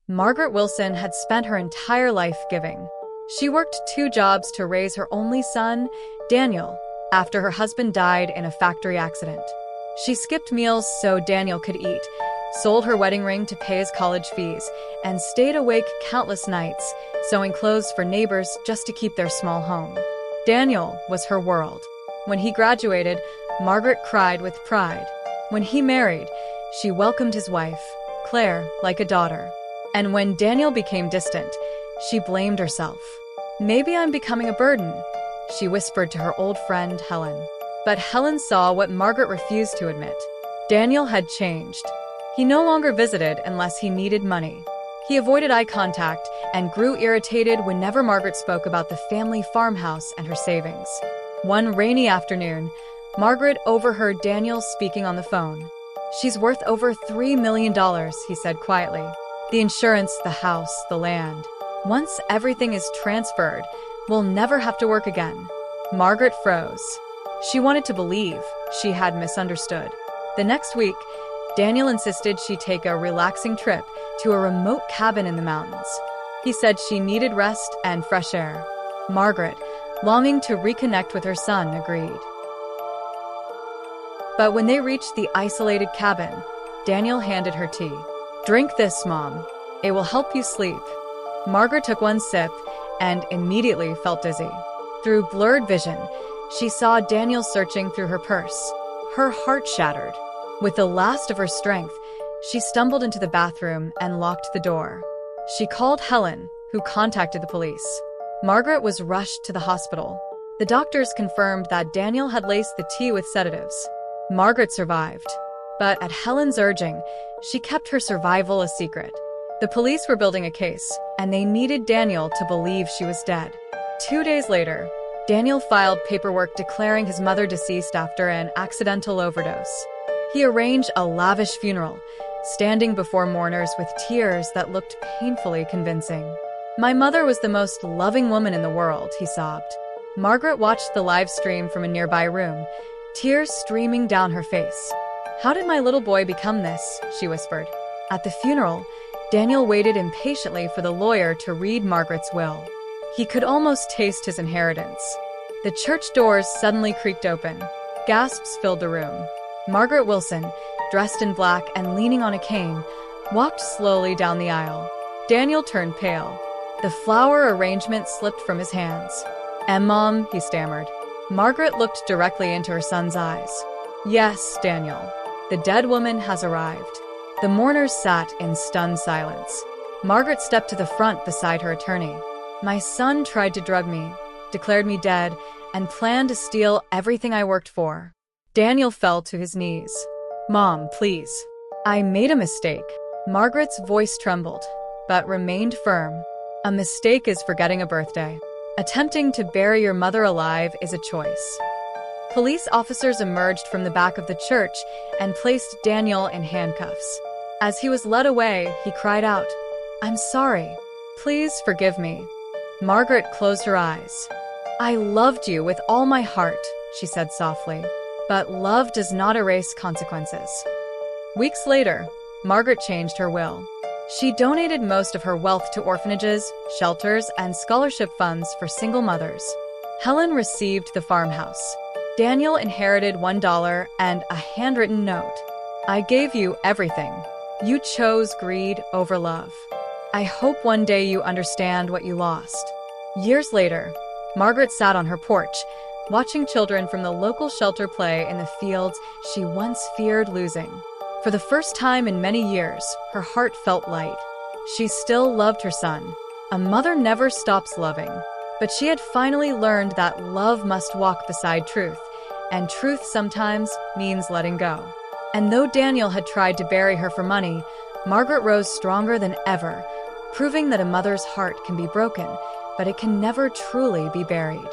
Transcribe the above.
Margaret Wilson had spent her entire life giving. She worked 2 jobs to raise her only son, Daniel, after her husband died in a factory accident. She skipped meals so Daniel could eat, sold her wedding ring to pay his college fees, and stayed awake countless nights, sewing clothes for neighbors just to keep their small home. Daniel was her world. When he graduated, Margaret cried with pride. When he married, she welcomed his wife, Claire, like a daughter. And when Daniel became distant, she blamed herself. "Maybe I'm becoming a burden," she whispered to her old friend Helen. But Helen saw what Margaret refused to admit. Daniel had changed. He no longer visited unless he needed money. He avoided eye contact and grew irritated whenever Margaret spoke about the family farmhouse and her savings. One rainy afternoon, Margaret overheard Daniel speaking on the phone. "She's worth over $3 million, he said quietly. "The insurance, the house, the land. Once everything is transferred, we'll never have to work again." Margaret froze. She wanted to believe she had misunderstood. The next week, Daniel insisted she take a relaxing trip to a remote cabin in the mountains. He said she needed rest and fresh air. Margaret, longing to reconnect with her son, agreed. But when they reached the isolated cabin, Daniel handed her tea. "Drink this, Mom. It will help you sleep." Margaret took one sip and immediately felt dizzy. Through blurred vision, she saw Daniel searching through her purse. Her heart shattered. With the last of her strength, she stumbled into the bathroom and locked the door. She called Helen, who contacted the police. Margaret was rushed to the hospital. The doctors confirmed that Daniel had laced the tea with sedatives. Margaret survived. But at Helen's urging, she kept her survival a secret. The police were building a case, and they needed Daniel to believe she was dead. 2 days later, Daniel filed paperwork declaring his mother deceased after an accidental overdose. He arranged a lavish funeral, standing before mourners with tears that looked painfully convincing. "My mother was the most loving woman in the world," he sobbed. Margaret watched the live stream from a nearby room, tears streaming down her face. "How did my little boy become this?" she whispered. At the funeral, Daniel waited impatiently for the lawyer to read Margaret's will. He could almost taste his inheritance. The church doors suddenly creaked open. Gasps filled the room. Margaret Wilson, dressed in black and leaning on a cane, walked slowly down the aisle. Daniel turned pale. The flower arrangement slipped from his hands. "Mom," he stammered. Margaret looked directly into her son's eyes. "Yes, Daniel. The dead woman has arrived." The mourners sat in stunned silence. Margaret stepped to the front beside her attorney. "My son tried to drug me, declared me dead, and planned to steal everything I worked for." Daniel fell to his knees. "Mom, please. I made a mistake." Margaret's voice trembled, but remained firm. "A mistake is forgetting a birthday. Attempting to bury your mother alive is a choice." Police officers emerged from the back of the church and placed Daniel in handcuffs. As he was led away, he cried out, "I'm sorry. Please forgive me." Margaret closed her eyes. "I loved you with all my heart," she said softly. "But love does not erase consequences." Weeks later, Margaret changed her will. She donated most of her wealth to orphanages, shelters, and scholarship funds for single mothers. Helen received the farmhouse. Daniel inherited $1 and a handwritten note. "I gave you everything. You chose greed over love. I hope one day you understand what you lost." Years later, Margaret sat on her porch, watching children from the local shelter play in the fields she once feared losing. For the first time in many years, her heart felt light. She still loved her son. A mother never stops loving. But she had finally learned that love must walk beside truth, and truth sometimes means letting go. And though Daniel had tried to bury her for money, Margaret rose stronger than ever, proving that a mother's heart can be broken, but it can never truly be buried.